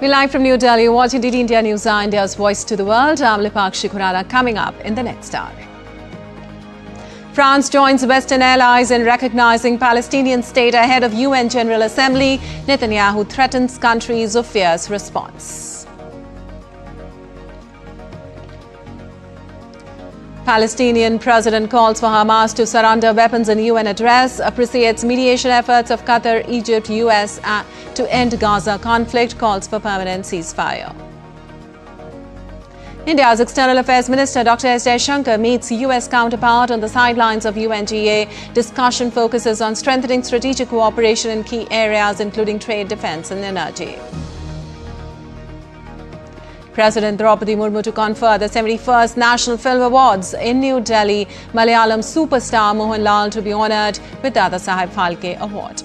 We're live from New Delhi, watching DD India News, India's voice to the world. I'm Lipakshi Khurana, coming up in the next hour. France joins Western allies in recognizing Palestinian state ahead of UN General Assembly. Netanyahu threatens countries of fierce response. Palestinian president calls for Hamas to surrender weapons in UN address, appreciates mediation efforts of Qatar, Egypt, US to end Gaza conflict, calls for permanent ceasefire. India's External Affairs Minister Dr. S. Jaishankar meets US counterpart on the sidelines of UNGA. Discussion focuses on strengthening strategic cooperation in key areas including trade, defense and energy. President Droupadi Murmu to confer the 71st National Film Awards in New Delhi. Malayalam superstar Mohanlal to be honoured with Dadasaheb Phalke Award.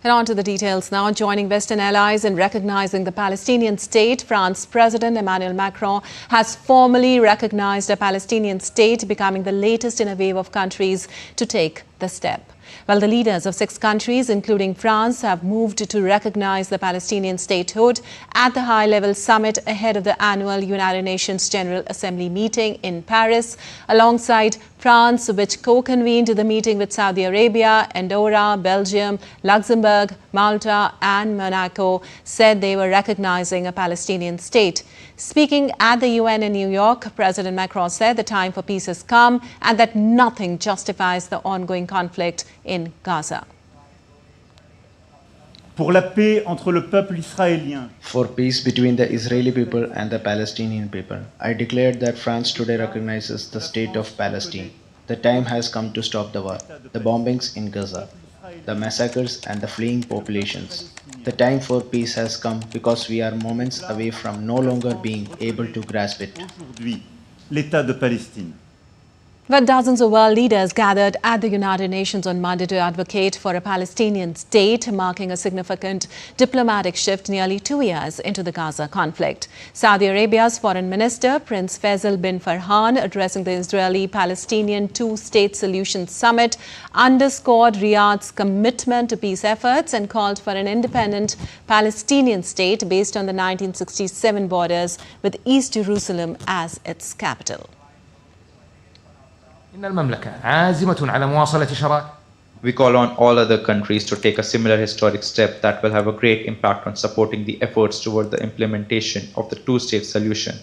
And on to the details now. Joining Western allies in recognizing the Palestinian state, France's President Emmanuel Macron has formally recognized a Palestinian state, becoming the latest in a wave of countries to take the step. Well, the leaders of 6 countries, including France, have moved to recognize the Palestinian statehood at the high-level summit ahead of the annual United Nations General Assembly meeting in Paris. Alongside France, which co-convened the meeting with Saudi Arabia, Andorra, Belgium, Luxembourg, Malta and Monaco, said they were recognizing a Palestinian state. Speaking at the UN in New York, President Macron said the time for peace has come and that nothing justifies the ongoing conflict in Gaza. Pour la paix entre le peuple israélien. For peace between the Israeli people and the Palestinian people, I declared that France today recognizes the state of Palestine. The time has come to stop the war, the bombings in Gaza, the massacres and the fleeing populations. The time for peace has come because we are moments away from no longer being able to grasp it. Aujourd'hui, l'État de Palestine. But dozens of world leaders gathered at the United Nations on Monday to advocate for a Palestinian state, marking a significant diplomatic shift nearly 2 years into the Gaza conflict. Saudi Arabia's Foreign Minister, Prince Faisal bin Farhan, addressing the Israeli-Palestinian two-state solution summit, underscored Riyadh's commitment to peace efforts and called for an independent Palestinian state based on the 1967 borders with East Jerusalem as its capital. إن المملكة عازمة على مواصلة شراكة. We call on all other countries to take a similar historic step that will have a great impact on supporting the efforts toward the implementation of the two-state solution,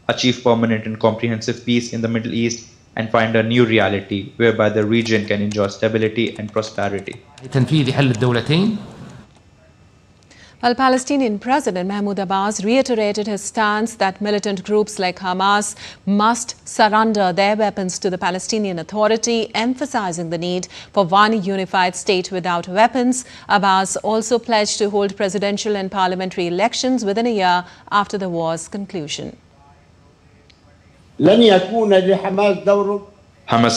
achieve permanent and comprehensive peace in the Middle East, and find a new reality whereby the region can enjoy stability and prosperity. تنفيذ حل الدولتين. Well, Palestinian President Mahmoud Abbas reiterated his stance that militant groups like Hamas must surrender their weapons to the Palestinian Authority, emphasizing the need for one unified state without weapons. Abbas also pledged to hold presidential and parliamentary elections within a year after the war's conclusion. Hamas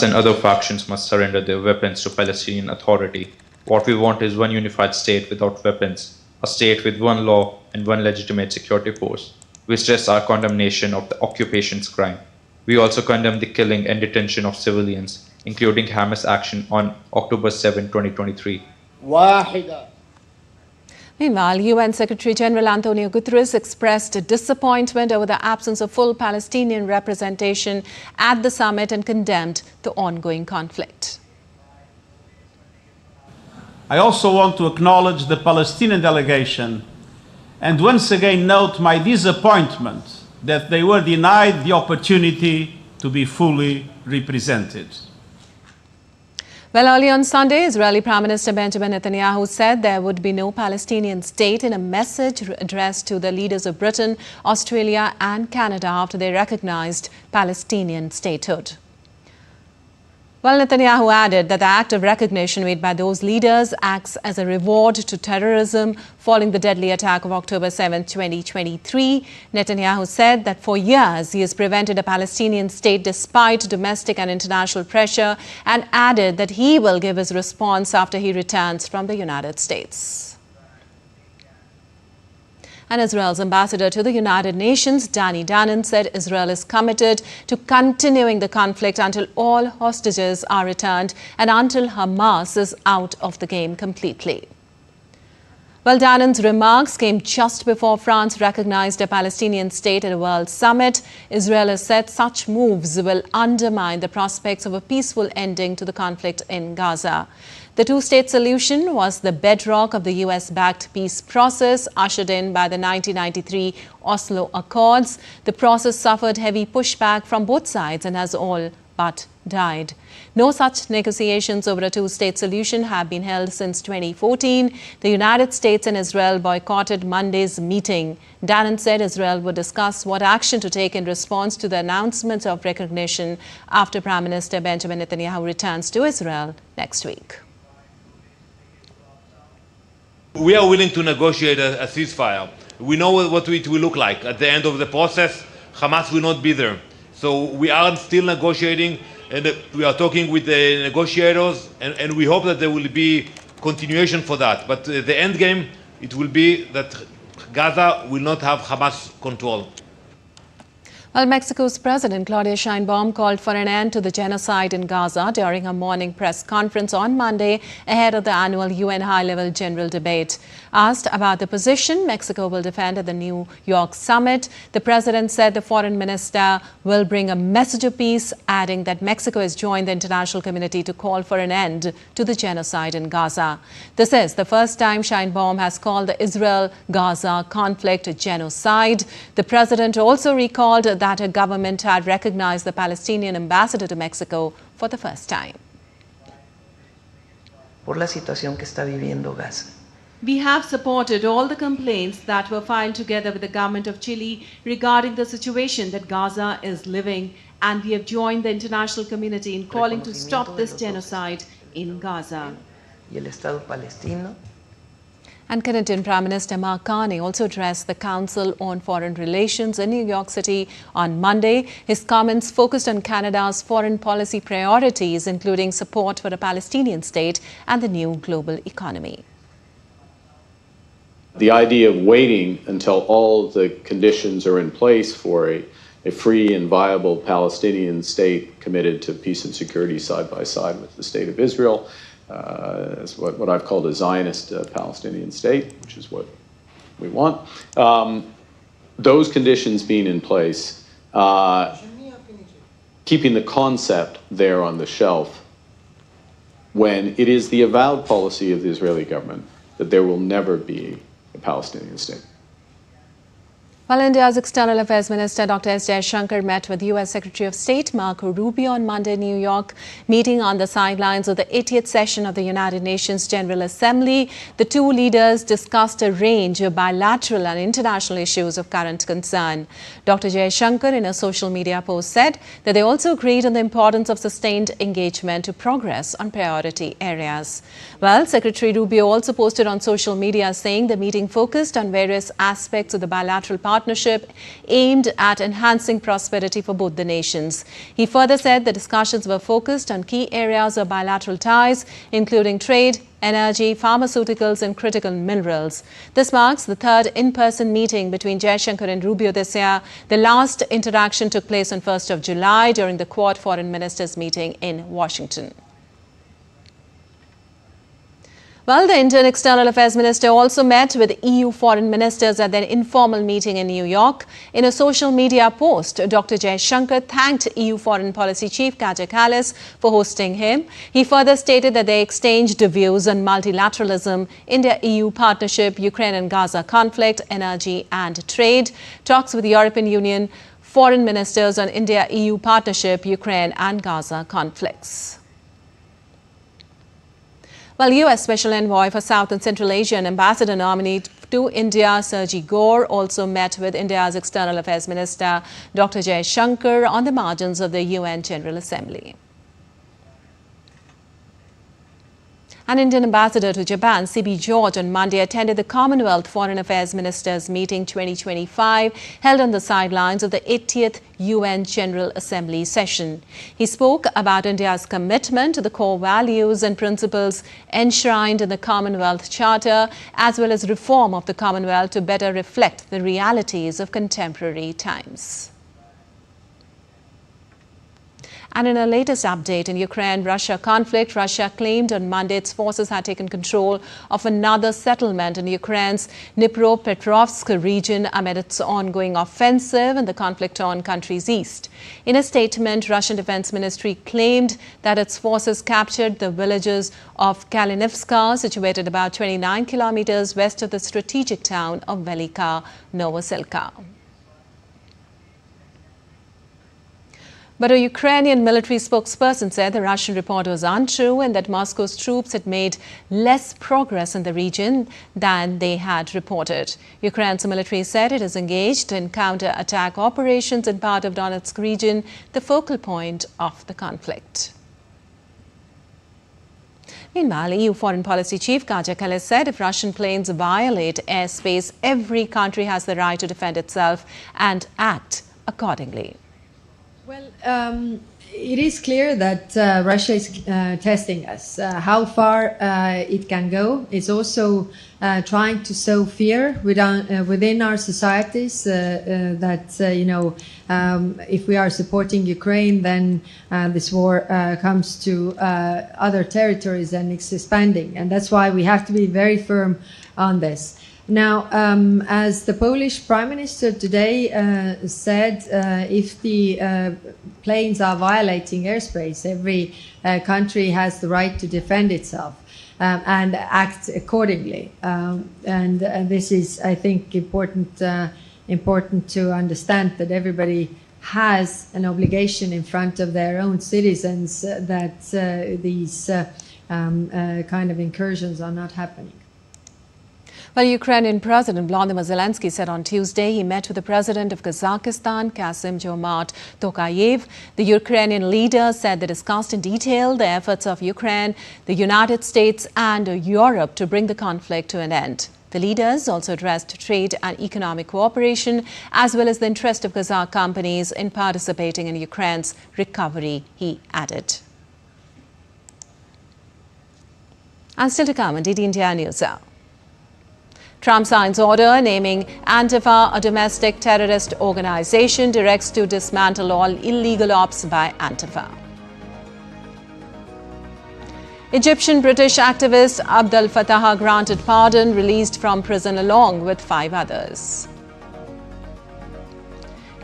and other factions must surrender their weapons to Palestinian Authority. What we want is one unified state without weapons, a state with one law and one legitimate security force. We stress our condemnation of the occupation's crime. We also condemn the killing and detention of civilians, including Hamas action on October 7, 2023. Meanwhile, UN Secretary-General Antonio Guterres expressed disappointment over the absence of full Palestinian representation at the summit and condemned the ongoing conflict. I also want to acknowledge the Palestinian delegation and once again note my disappointment that they were denied the opportunity to be fully represented. Well, early on Sunday, Israeli Prime Minister Benjamin Netanyahu said there would be no Palestinian state in a message addressed to the leaders of Britain, Australia and Canada after they recognized Palestinian statehood. Well, Netanyahu added that the act of recognition made by those leaders acts as a reward to terrorism following the deadly attack of October 7, 2023. Netanyahu said that for years he has prevented a Palestinian state despite domestic and international pressure, and added that he will give his response after he returns from the United States. And Israel's ambassador to the United Nations, Danny Danon, said Israel is committed to continuing the conflict until all hostages are returned and until Hamas is out of the game completely. Well, Danon's remarks came just before France recognized a Palestinian state at a World Summit. Israel has said such moves will undermine the prospects of a peaceful ending to the conflict in Gaza. The two-state solution was the bedrock of the US-backed peace process ushered in by the 1993 Oslo Accords. The process suffered heavy pushback from both sides and has all but died. No such negotiations over a two-state solution have been held since 2014. The United States and Israel boycotted Monday's meeting. Danon said Israel would discuss what action to take in response to the announcement of recognition after Prime Minister Benjamin Netanyahu returns to Israel next week. We are willing to negotiate a ceasefire. We know what it will look like. At the end of the process, Hamas will not be there. So we are still negotiating, and we are talking with the negotiators, and we hope that there will be continuation for that. But the end game, it will be that Gaza will not have Hamas control. Well, Mexico's President Claudia Sheinbaum called for an end to the genocide in Gaza during a morning press conference on Monday ahead of the annual UN high-level general debate. Asked about the position Mexico will defend at the New York summit, the president said the foreign minister will bring a message of peace, adding that Mexico has joined the international community to call for an end to the genocide in Gaza. This is the first time Sheinbaum has called the Israel-Gaza conflict a genocide. The president also recalled that her government had recognized the Palestinian ambassador to Mexico for the first time. Por la situación que está viviendo Gaza. We have supported all the complaints that were filed together with the government of Chile regarding the situation that Gaza is living, and we have joined the international community in calling to stop this genocide in Gaza. Y el Estado palestino. And Canadian Prime Minister Mark Carney also addressed the Council on Foreign Relations in New York City on Monday. His comments focused on Canada's foreign policy priorities, including support for a Palestinian state and the new global economy. The idea of waiting until all the conditions are in place for a free and viable Palestinian state committed to peace and security side by side with the state of Israel is what I've called a Zionist Palestinian state, which is what we want. Those conditions being in place, keeping the concept there on the shelf, when it is the avowed policy of the Israeli government that there will never be a Palestinian state. Well, India's External Affairs Minister Dr. S. Jaishankar met with U.S. Secretary of State Marco Rubio on Monday in New York, meeting on the sidelines of the 80th session of the United Nations General Assembly. The two leaders discussed a range of bilateral and international issues of current concern. Dr. Jaishankar, in a social media post, said that they also agreed on the importance of sustained engagement to progress on priority areas. Well, Secretary Rubio also posted on social media saying the meeting focused on various aspects of the bilateral partnership aimed at enhancing prosperity for both the nations. He further said the discussions were focused on key areas of bilateral ties, including trade, energy, pharmaceuticals and critical minerals. This marks the third in-person meeting between Jaishankar and Rubio this year. The last interaction took place on 1st of July during the Quad Foreign Ministers meeting in Washington. Well, the Indian External Affairs Minister also met with EU foreign ministers at their informal meeting in New York. In a social media post, Dr. Jaishankar thanked EU Foreign Policy Chief Kaja Kallas for hosting him. He further stated that they exchanged views on multilateralism, India-EU partnership, Ukraine and Gaza conflict, energy and trade, talks with the European Union foreign ministers on India-EU partnership, Ukraine and Gaza conflicts. Well, U.S. Special Envoy for South and Central Asia and Ambassador nominee to India, Sergey Gore, also met with India's External Affairs Minister, Dr. Jaishankar, on the margins of the UN General Assembly. An Indian ambassador to Japan, C.B. George, on Monday attended the Commonwealth Foreign Affairs Ministers Meeting 2025 held on the sidelines of the 80th UN General Assembly session. He spoke about India's commitment to the core values and principles enshrined in the Commonwealth Charter, as well as reform of the Commonwealth to better reflect the realities of contemporary times. And in a latest update in Ukraine-Russia conflict, Russia claimed on Monday its forces had taken control of another settlement in Ukraine's Dnipropetrovsk region amid its ongoing offensive in the conflict-torn country's east. In a statement, Russian Defense Ministry claimed that its forces captured the villages of Kalinivska, situated about 29 kilometers west of the strategic town of Velika Novoselka. But a Ukrainian military spokesperson said the Russian report was untrue and that Moscow's troops had made less progress in the region than they had reported. Ukraine's military said it is engaged in counter-attack operations in part of Donetsk region, the focal point of the conflict. Meanwhile, EU Foreign Policy Chief Jaishankar said if Russian planes violate airspace, every country has the right to defend itself and act accordingly. Well, it is clear that Russia is testing us. How far it can go. It's also trying to sow fear within our societies that, if we are supporting Ukraine, then this war comes to other territories and it's expanding. And that's why we have to be very firm on this. Now, as the Polish Prime Minister today said, if the planes are violating airspace, every country has the right to defend itself and act accordingly. And this is, I think, important to understand that everybody has an obligation in front of their own citizens that these kind of incursions are not happening. Well, Ukrainian President Volodymyr Zelensky said on Tuesday he met with the President of Kazakhstan, Kassym-Jomart Tokayev. The Ukrainian leader said they discussed in detail the efforts of Ukraine, the United States and Europe to bring the conflict to an end. The leaders also addressed trade and economic cooperation, as well as the interest of Kazakh companies in participating in Ukraine's recovery, he added. And still to come on DD India News. Trump signs order naming Antifa a domestic terrorist organization, directs to dismantle all illegal ops by Antifa. Egyptian-British activist Abdel Fattah granted pardon, released from prison along with 5 others.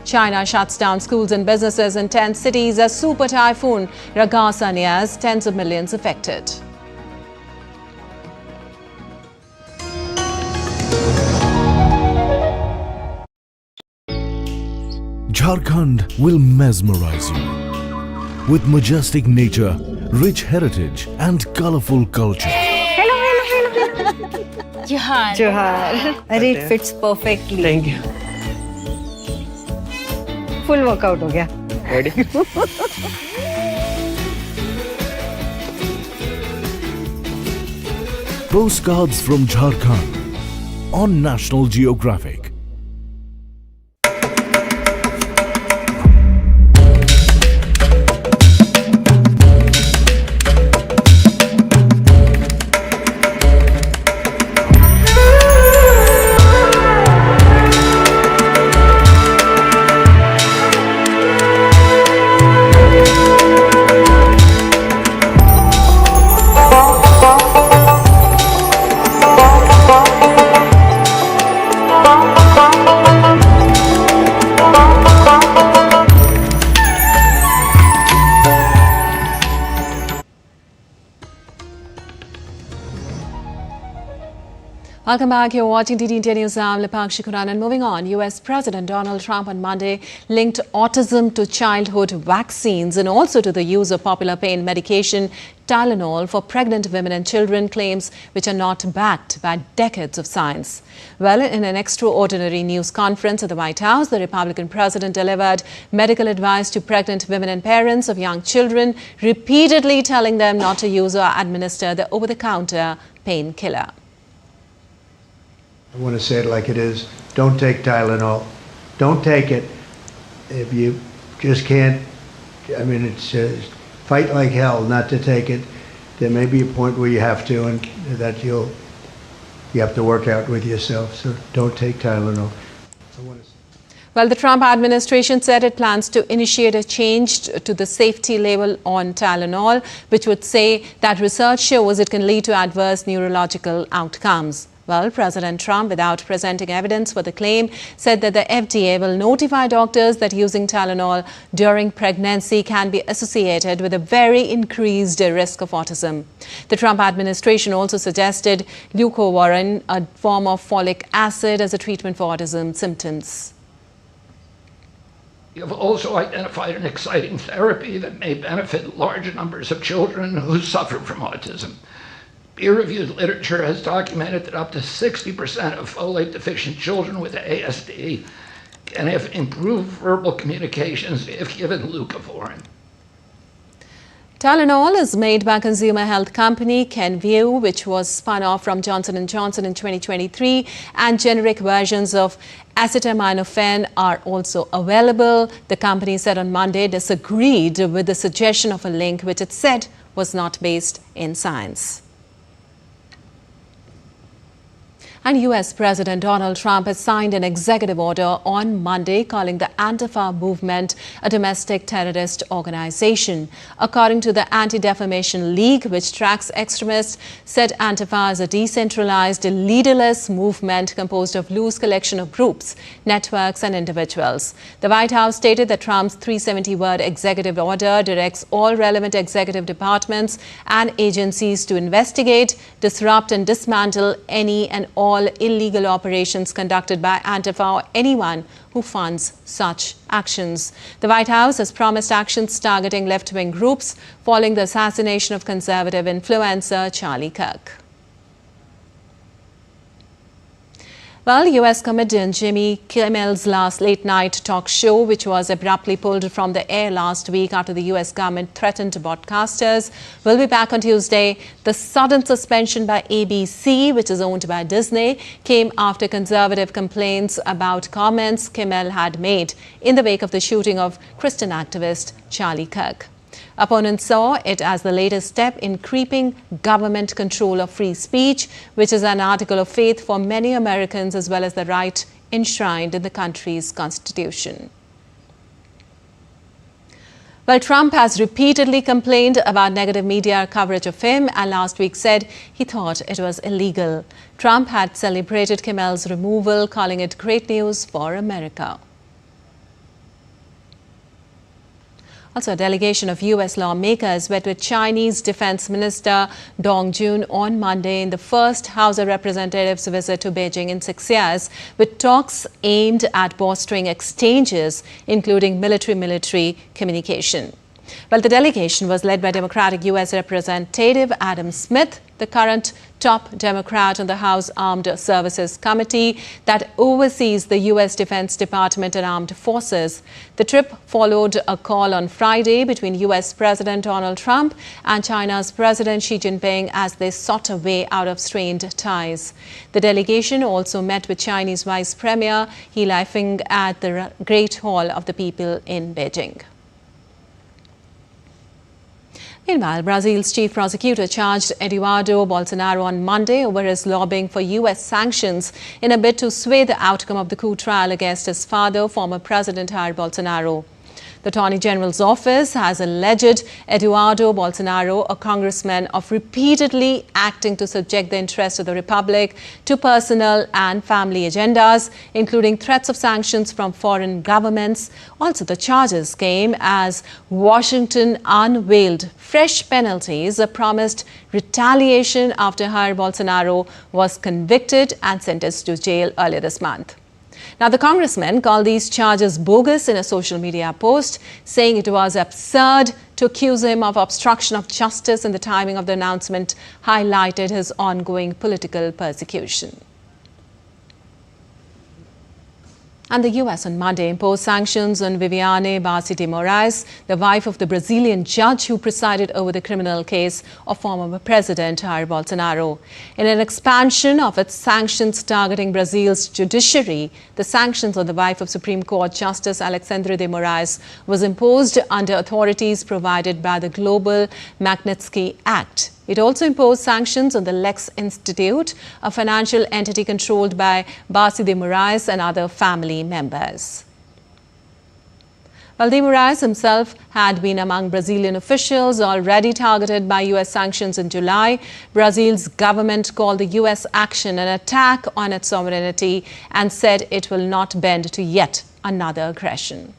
China shuts down schools and businesses in 10 cities as super typhoon Ragasa nears, tens of millions affected. Jharkhand will mesmerize you with majestic nature, rich heritage and colorful culture. Hello. Johar. Johar. It fits perfectly. Thank you. Full workout ho gaya. Ready? Postcards from Jharkhand on National Geographic. Bye. Welcome back. You're watching DD India News. I'm Lipakshi Kuran. And moving on, US President Donald Trump on Monday linked autism to childhood vaccines and also to the use of popular pain medication Tylenol for pregnant women and children, claims which are not backed by decades of science. Well, in an extraordinary news conference at the White House, the Republican president delivered medical advice to pregnant women and parents of young children, repeatedly telling them not to use or administer the over-the-counter painkiller. I want to say it like it is. Don't take Tylenol. Don't take it. If you just can't, I mean, it's fight like hell not to take it. There may be a point where you have to, and that you have to work out with yourself. So don't take Tylenol. Well, the Trump administration said it plans to initiate a change to the safety label on Tylenol, which would say that research shows it can lead to adverse neurological outcomes. Well, President Trump, without presenting evidence for the claim, said that the FDA will notify doctors that using Tylenol during pregnancy can be associated with a very increased risk of autism. The Trump administration also suggested leucovorin, a form of folic acid, as a treatment for autism symptoms. You have also identified an exciting therapy that may benefit large numbers of children who suffer from autism. Peer-reviewed literature has documented that up to 60% of folate-deficient children with ASD can have improved verbal communications if given leucovorin. Tylenol is made by consumer health company Kenvue, which was spun off from Johnson & Johnson in 2023, and generic versions of acetaminophen are also available. The company said on Monday disagreed with the suggestion of a link which it said was not based in science. And US President Donald Trump has signed an executive order on Monday calling the Antifa movement a domestic terrorist organization. According to the Anti-Defamation League, which tracks extremists, said Antifa is a decentralized, leaderless movement composed of loose collection of groups, networks and individuals. The White House stated that Trump's 370-word executive order directs all relevant executive departments and agencies to investigate, disrupt and dismantle any and all illegal operations conducted by Antifa or anyone who funds such actions. The White House has promised actions targeting left-wing groups following the assassination of conservative influencer Charlie Kirk. Well, US comedian Jimmy Kimmel's last late-night talk show, which was abruptly pulled from the air last week after the US government threatened broadcasters, will be back on Tuesday. The sudden suspension by ABC, which is owned by Disney, came after conservative complaints about comments Kimmel had made in the wake of the shooting of Christian activist Charlie Kirk. Opponents saw it as the latest step in creeping government control of free speech, which is an article of faith for many Americans as well as the right enshrined in the country's constitution. Well, Trump has repeatedly complained about negative media coverage of him and last week said he thought it was illegal. Trump had celebrated Kimmel's removal, calling it great news for America. Also, a delegation of U.S. lawmakers met with Chinese Defense Minister Dong Jun on Monday in the first House of Representatives visit to Beijing in 6 years, with talks aimed at bolstering exchanges, including military communication. Well, the delegation was led by Democratic U.S. Representative Adam Smith, the current top Democrat on the House Armed Services Committee that oversees the U.S. Defense Department and Armed Forces. The trip followed a call on Friday between U.S. President Donald Trump and China's President Xi Jinping as they sought a way out of strained ties. The delegation also met with Chinese Vice Premier He Lifeng at the Great Hall of the People in Beijing. Meanwhile, Brazil's chief prosecutor charged Eduardo Bolsonaro on Monday over his lobbying for U.S. sanctions in a bid to sway the outcome of the coup trial against his father, former President Jair Bolsonaro. The Attorney General's office has alleged Eduardo Bolsonaro, a congressman, of repeatedly acting to subject the interests of the Republic to personal and family agendas, including threats of sanctions from foreign governments. Also, the charges came as Washington unveiled fresh penalties promised retaliation after Jair Bolsonaro was convicted and sentenced to jail earlier this month. Now, the congressman called these charges bogus in a social media post, saying it was absurd to accuse him of obstruction of justice, and the timing of the announcement highlighted his ongoing political persecution. And the US on Monday imposed sanctions on Viviane Basi de Moraes, the wife of the Brazilian judge who presided over the criminal case of former President Jair Bolsonaro. In an expansion of its sanctions targeting Brazil's judiciary, the sanctions on the wife of Supreme Court Justice Alexandre de Moraes was imposed under authorities provided by the Global Magnitsky Act. It also imposed sanctions on the Lex Institute, a financial entity controlled by Basi de Moraes and other family members. Well, de Moraes himself had been among Brazilian officials already targeted by US sanctions in July. Brazil's government called the US action an attack on its sovereignty and said it will not bend to yet another aggression.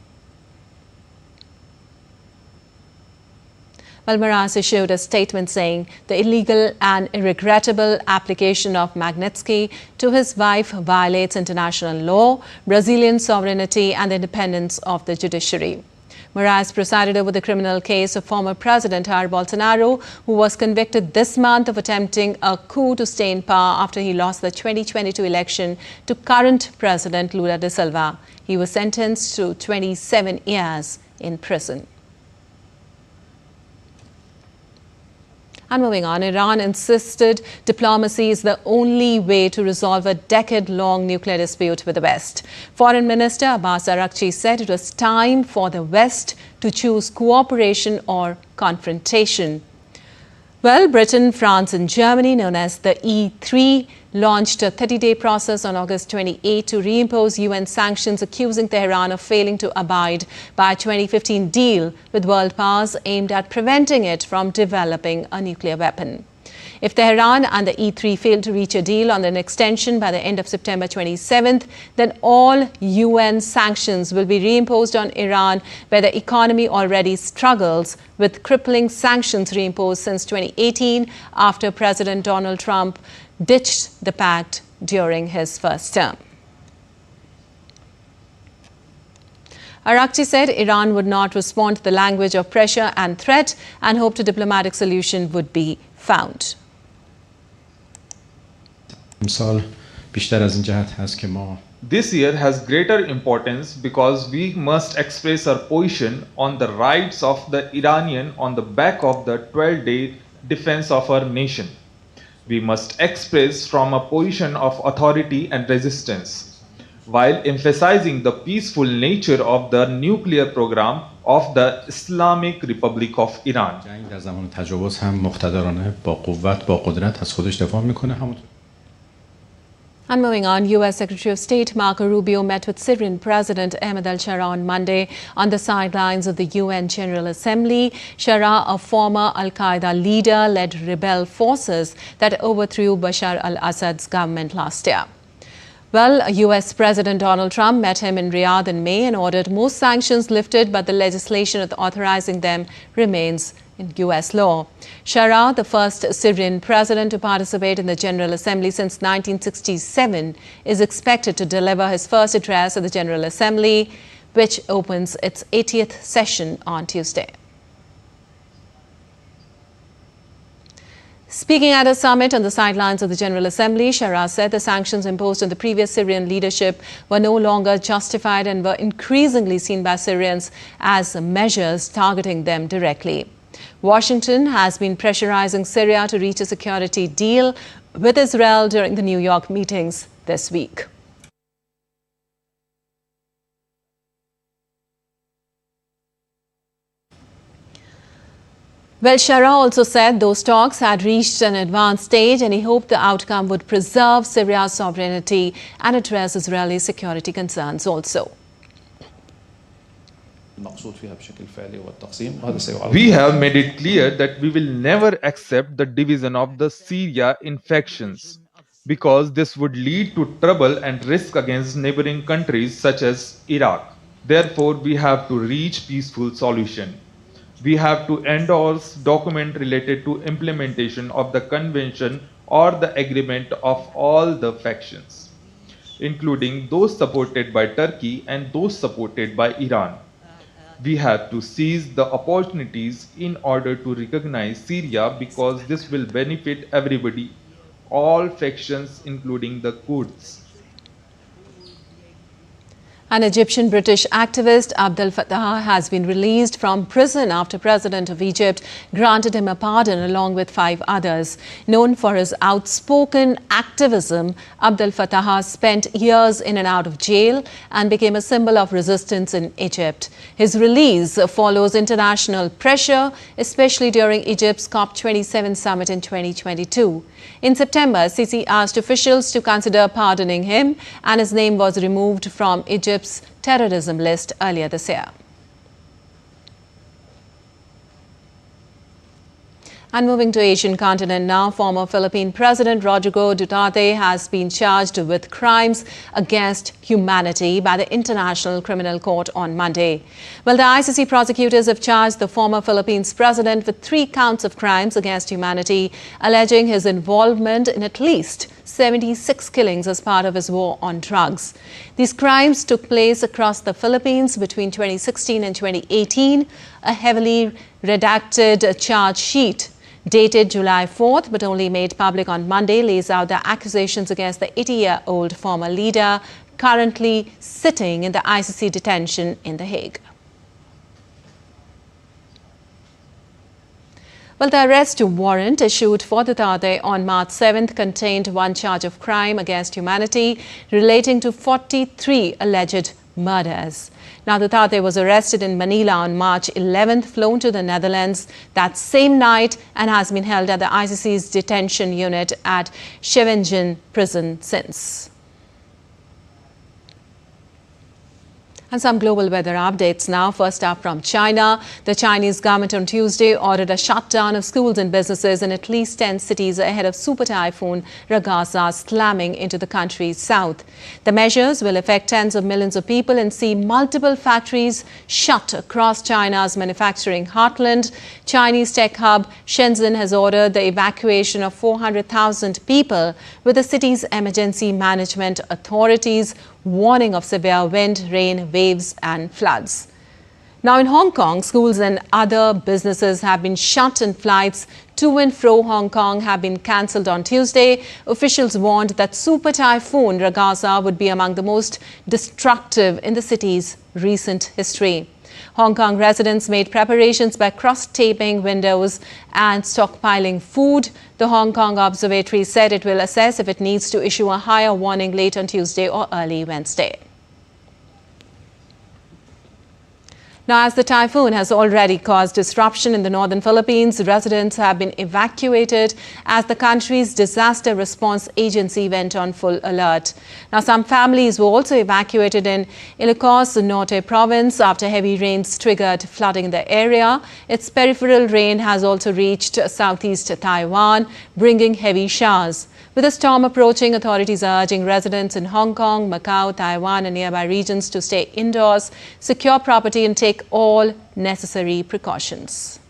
Well, Moraes issued a statement saying the illegal and regrettable application of Magnitsky to his wife violates international law, Brazilian sovereignty and the independence of the judiciary. Moraes presided over the criminal case of former President Jair Bolsonaro, who was convicted this month of attempting a coup to stay in power after he lost the 2022 election to current President Lula da Silva. He was sentenced to 27 years in prison. And moving on, Iran insisted diplomacy is the only way to resolve a decade-long nuclear dispute with the West. Foreign Minister Abbas Araghchi said it was time for the West to choose cooperation or confrontation. Well, Britain, France and Germany, known as the E3, launched a 30-day process on August 28 to reimpose UN sanctions, accusing Tehran of failing to abide by a 2015 deal with world powers aimed at preventing it from developing a nuclear weapon. If Tehran and the E3 fail to reach a deal on an extension by the end of September 27th, then all UN sanctions will be reimposed on Iran, where the economy already struggles with crippling sanctions reimposed since 2018 after President Donald Trump ditched the pact during his first term. Araghchi said Iran would not respond to the language of pressure and threat and hoped a diplomatic solution would be found. This year has greater importance because we must express our position on the rights of the Iranian on the back of the 12-day defense of our nation. We must express from a position of authority and resistance, while emphasizing the peaceful nature of the nuclear program of the Islamic Republic of Iran. And moving on, U.S. Secretary of State Marco Rubio met with Syrian President Ahmed al-Shara on Monday on the sidelines of the UN General Assembly. Shara, a former al-Qaeda leader, led rebel forces that overthrew Bashar al-Assad's government last year. Well, U.S. President Donald Trump met him in Riyadh in May and ordered most sanctions lifted, but the legislation authorizing them remains in U.S. law. Shara, the first Syrian president to participate in the General Assembly since 1967, is expected to deliver his first address at the General Assembly, which opens its 80th session on Tuesday. Speaking at a summit on the sidelines of the General Assembly, Shara said the sanctions imposed on the previous Syrian leadership were no longer justified and were increasingly seen by Syrians as measures targeting them directly. Washington has been pressurizing Syria to reach a security deal with Israel during the New York meetings this week. Well, Shara also said those talks had reached an advanced stage and he hoped the outcome would preserve Syria's sovereignty and address Israeli security concerns also. We have made it clear that we will never accept the division of the Syria in factions, because this would lead to trouble and risk against neighboring countries such as Iraq. Therefore, we have to reach peaceful solution. We have to endorse document related to implementation of the convention or the agreement of all the factions, including those supported by Turkey and those supported by Iran. We have to seize the opportunities in order to recognize Syria, because this will benefit everybody, all factions including the Kurds. An Egyptian-British activist, Abdel Fattah, has been released from prison after President of Egypt granted him a pardon along with 5 others. Known for his outspoken activism, Abdel Fattah spent years in and out of jail and became a symbol of resistance in Egypt. His release follows international pressure, especially during Egypt's COP27 summit in 2022. In September, Sisi asked officials to consider pardoning him, and his name was removed from Egypt's terrorism list earlier this year. And moving to Asian continent now, former Philippine President Rodrigo Duterte has been charged with crimes against humanity by the International Criminal Court on Monday. Well, the ICC prosecutors have charged the former Philippines president with 3 counts of crimes against humanity, alleging his involvement in at least 76 killings as part of his war on drugs. These crimes took place across the Philippines between 2016 and 2018. A heavily redacted charge sheet dated July 4th but only made public on Monday lays out the accusations against the 80-year-old former leader currently sitting in the ICC detention in The Hague. Well, the arrest warrant issued for Duterte on March 7th contained 1 charge of crime against humanity relating to 43 alleged murders. Now, Duterte was arrested in Manila on March 11th, flown to the Netherlands that same night, and has been held at the ICC's detention unit at Scheveningen prison since. And some global weather updates now. First up from China. The Chinese government on Tuesday ordered a shutdown of schools and businesses in at least 10 cities ahead of super typhoon Gaza slamming into the country's south. The measures will affect tens of millions of people and see multiple factories shut across China's manufacturing heartland. Chinese tech hub Shenzhen has ordered the evacuation of 400,000 people, with the city's emergency management authorities warning of severe wind, rain, waves and floods. Now in Hong Kong, schools and other businesses have been shut and flights to and fro Hong Kong have been cancelled on Tuesday. Officials warned that super typhoon Gaza would be among the most destructive in the city's recent history. Hong Kong residents made preparations by cross-taping windows and stockpiling food. The Hong Kong Observatory said it will assess if it needs to issue a higher warning late on Tuesday or early Wednesday. Now, as the typhoon has already caused disruption in the northern Philippines, residents have been evacuated as the country's disaster response agency went on full alert. Now, some families were also evacuated in Ilocos Norte province after heavy rains triggered flooding in the area. Its peripheral rain has also reached southeast Taiwan, bringing heavy showers. With the storm approaching, authorities are urging residents in Hong Kong, Macau, Taiwan and nearby regions to stay indoors, secure property and take all necessary precautions.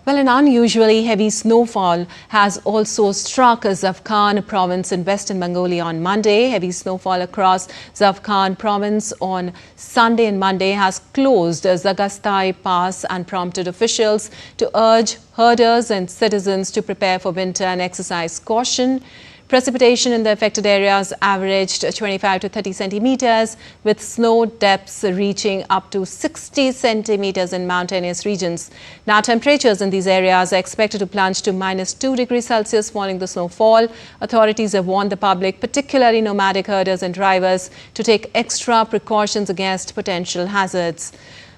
Well, an unusually heavy snowfall has also struck Zavkhan province in western Mongolia on Monday. Heavy snowfall across Zavkhan province on Sunday and Monday has closed Zagastai Pass and prompted officials to urge herders and citizens to prepare for winter and exercise caution. Precipitation in the affected areas averaged 25 to 30 centimeters, with snow depths reaching up to 60 centimeters in mountainous regions. Now, temperatures in these areas are expected to plunge to -2 degrees Celsius following the snowfall. Authorities have warned the public, particularly nomadic herders and drivers, to take extra precautions against potential hazards.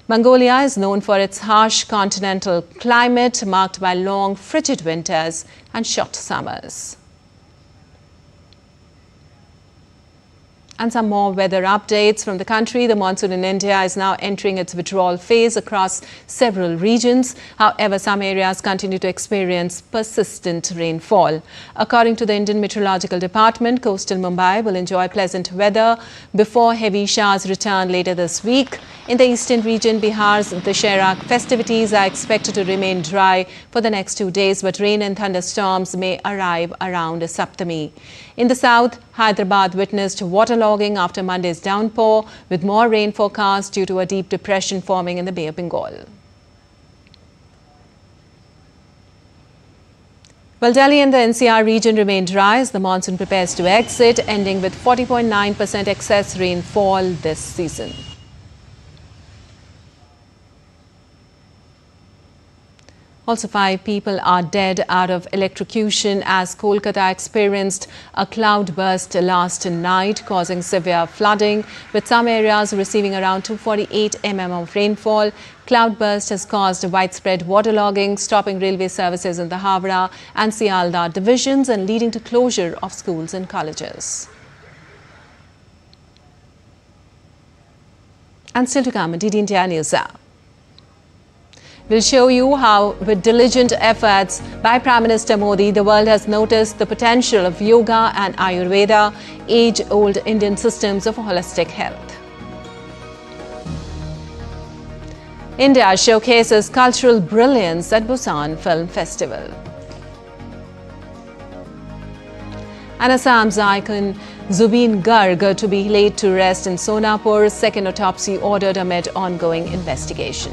Mongolia is known for its harsh continental climate, marked by long, frigid winters and short summers. And some more weather updates from the country. The monsoon in India is now entering its withdrawal phase across several regions. However, some areas continue to experience persistent rainfall. According to the Indian Meteorological Department, coastal Mumbai will enjoy pleasant weather before heavy showers return later this week. In the eastern region, Bihar's Dussehra festivities are expected to remain dry for the next 2 days, but rain and thunderstorms may arrive around Saptami. In the south, Hyderabad witnessed waterlogging after Monday's downpour, with more rain forecast due to a deep depression forming in the Bay of Bengal. Well, Delhi and the NCR region remain dry as the monsoon prepares to exit, ending with 40.9% excess rainfall this season. Also, 5 people are dead out of electrocution as Kolkata experienced a cloudburst last night, causing severe flooding, with some areas receiving around 248 mm of rainfall. Cloudburst has caused widespread waterlogging, stopping railway services in the Howrah and Sialdah divisions and leading to closure of schools and colleges. And still to come, DD India News Hour. We'll show you how, with diligent efforts by Prime Minister Modi, the world has noticed the potential of yoga and Ayurveda, age-old Indian systems of holistic health. India showcases cultural brilliance at Busan Film Festival. And Assam's icon Zubeen Garg to be laid to rest in Sonapur, second autopsy ordered amid ongoing investigation.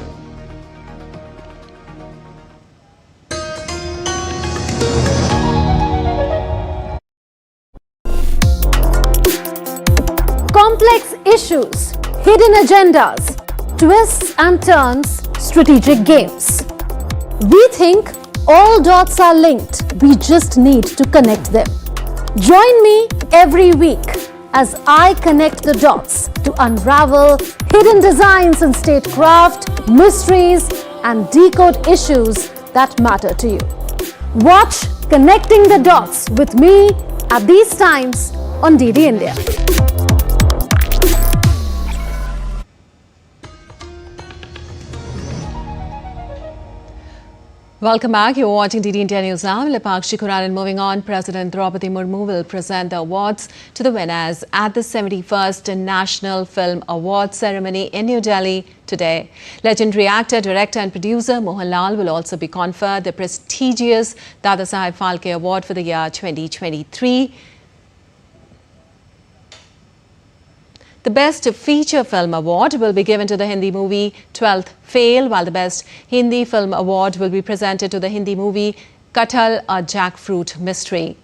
Complex issues, hidden agendas, twists and turns, strategic games. We think all dots are linked, we just need to connect them. Join me every week as I connect the dots to unravel hidden designs in statecraft, mysteries, and decode issues that matter to you. Watch Connecting the Dots with me at these times on DD India. Welcome back. You're watching DD India News Now. And moving on, President Droupadi Murmu will present the awards to the winners at the 71st National Film Awards ceremony in New Delhi today. Legendary actor, director and producer Mohanlal will also be conferred the prestigious Dadasaheb Phalke Award for the year 2023. The Best Feature Film Award will be given to the Hindi movie 12th Fail, while the Best Hindi Film Award will be presented to the Hindi movie Kathal, a Jackfruit Mystery.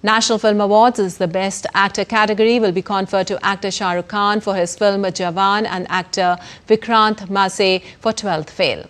National Film Awards is the Best Actor category will be conferred to actor Shah Rukh Khan for his film Jawan and actor Vikrant Massey for 12th Fail.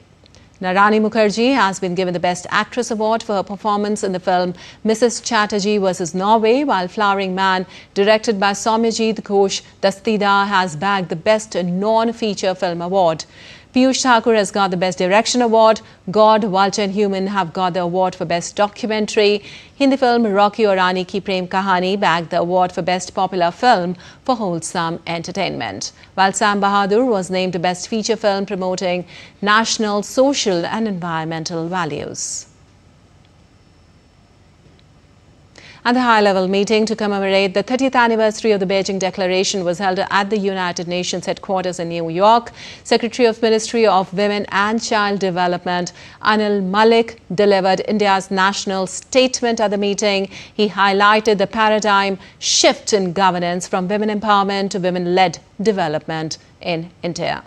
Narani Mukherjee has been given the Best Actress Award for her performance in the film Mrs. Chatterjee vs. Norway, while Flowering Man, directed by Soumyajit Ghosh Dastida, has bagged the Best Non-Feature Film Award. Piyush Thakur has got the Best Direction Award. God, Vulture and Human have got the award for Best Documentary. Hindi film Rocky Aur Rani Ki Prem Kahani bagged the award for Best Popular Film for Wholesome Entertainment, while Sam Bahadur was named Best Feature Film promoting national, social and environmental values. And the high-level meeting to commemorate the 30th anniversary of the Beijing Declaration was held at the United Nations headquarters in New York. Secretary of Ministry of Women and Child Development Anil Malik delivered India's national statement at the meeting. He highlighted the paradigm shift in governance from women empowerment to women-led development in India.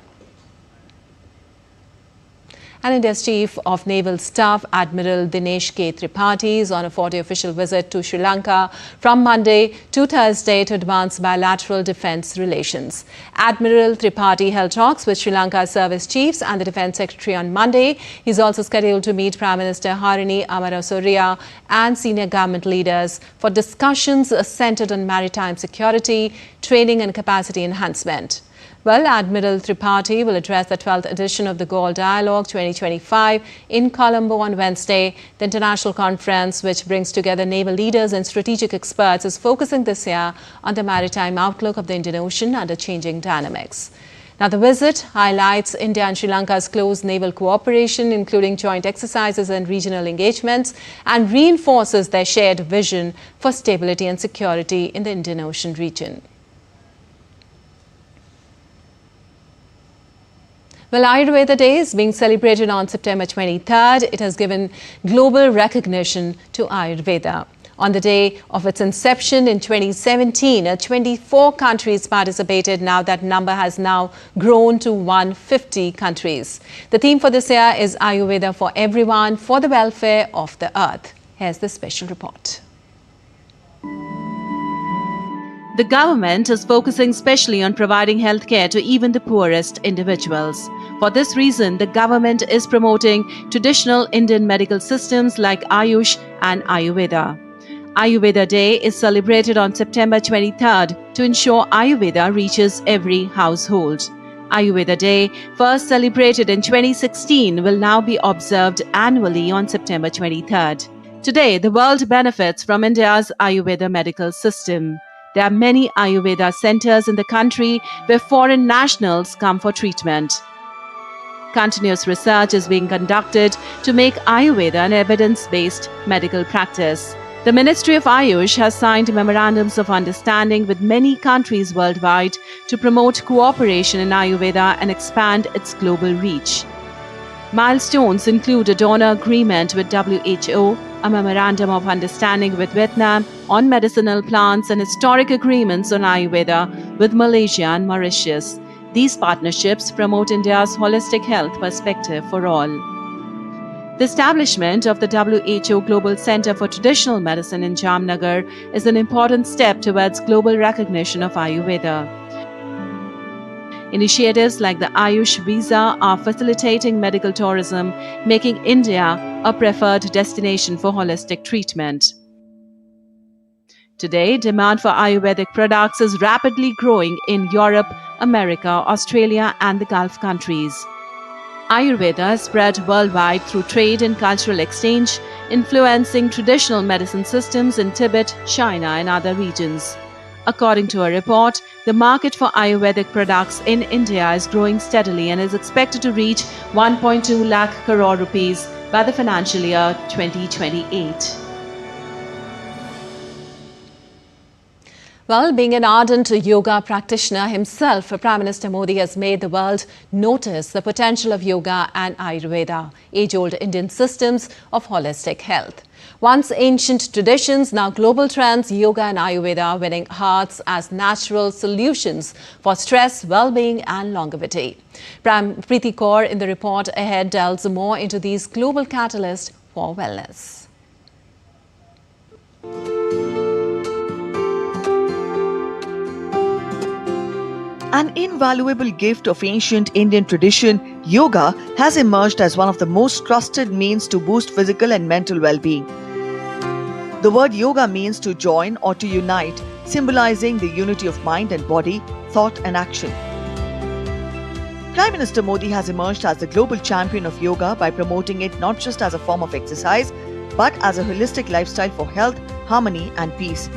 And India's Chief of Naval Staff, Admiral Dinesh K. Tripathi, is on a 40 official visit to Sri Lanka from Monday to Thursday to advance bilateral defence relations. Admiral Tripathi held talks with Sri Lanka's service chiefs and the Defence Secretary on Monday. He is also scheduled to meet Prime Minister Harini Amarasoria and senior government leaders for discussions centred on maritime security, training and capacity enhancement. Well, Admiral Droupadi will address the 12th edition of the Galle Dialogue 2025 in Colombo on Wednesday. The international conference, which brings together naval leaders and strategic experts, is focusing this year on the maritime outlook of the Indian Ocean under changing dynamics. Now, the visit highlights India and Sri Lanka's close naval cooperation, including joint exercises and regional engagements, and reinforces their shared vision for stability and security in the Indian Ocean region. Well, Ayurveda Day is being celebrated on September 23rd. It has given global recognition to Ayurveda. On the day of its inception in 2017, 24 countries participated. Now that number has now grown to 150 countries. The theme for this year is Ayurveda for everyone, for the welfare of the earth. Here's the special report. The government is focusing specially on providing healthcare to even the poorest individuals. For this reason, the government is promoting traditional Indian medical systems like Ayush and Ayurveda. Ayurveda Day is celebrated on September 23rd to ensure Ayurveda reaches every household. Ayurveda Day, first celebrated in 2016, will now be observed annually on September 23rd. Today, the world benefits from India's Ayurveda medical system. There are many Ayurveda centers in the country where foreign nationals come for treatment. Continuous research is being conducted to make Ayurveda an evidence-based medical practice. The Ministry of Ayush has signed memorandums of understanding with many countries worldwide to promote cooperation in Ayurveda and expand its global reach. Milestones include a donor agreement with WHO, a memorandum of understanding with Vietnam on medicinal plants, and historic agreements on Ayurveda with Malaysia and Mauritius. These partnerships promote India's holistic health perspective for all. The establishment of the WHO Global Center for Traditional Medicine in Jamnagar is an important step towards global recognition of Ayurveda. Initiatives like the Ayush Visa are facilitating medical tourism, making India a preferred destination for holistic treatment. Today, demand for Ayurvedic products is rapidly growing in Europe, America, Australia, and the Gulf countries. Ayurveda is spread worldwide through trade and cultural exchange, influencing traditional medicine systems in Tibet, China, and other regions. According to a report, the market for Ayurvedic products in India is growing steadily and is expected to reach 1.2 lakh crore rupees by the financial year 2028. Well, being an ardent yoga practitioner himself, Prime Minister Modi has made the world notice the potential of yoga and Ayurveda, age-old Indian systems of holistic health. Once ancient traditions, now global trends, yoga and Ayurveda are winning hearts as natural solutions for stress, well-being and longevity. Preeti Kaur in the report ahead delves more into these global catalysts for wellness. An invaluable gift of ancient Indian tradition, yoga has emerged as one of the most trusted means to boost physical and mental well-being. The word yoga means to join or to unite, symbolizing the unity of mind and body, thought and action. Prime Minister Modi has emerged as the global champion of yoga by promoting it not just as a form of exercise, but as a holistic lifestyle for health, harmony and peace.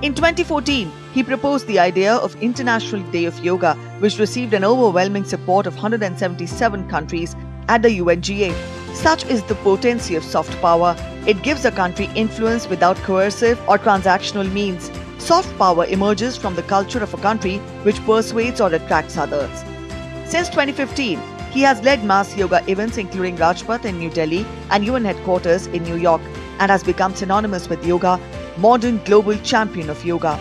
In 2014, he proposed the idea of International Day of Yoga, which received an overwhelming support of 177 countries at the UNGA. Such is the potency of soft power. It gives a country influence without coercive or transactional means. Soft power emerges from the culture of a country which persuades or attracts others. Since 2015, he has led mass yoga events including Rajpath in New Delhi and UN headquarters in New York, and has become synonymous with yoga, modern global champion of yoga.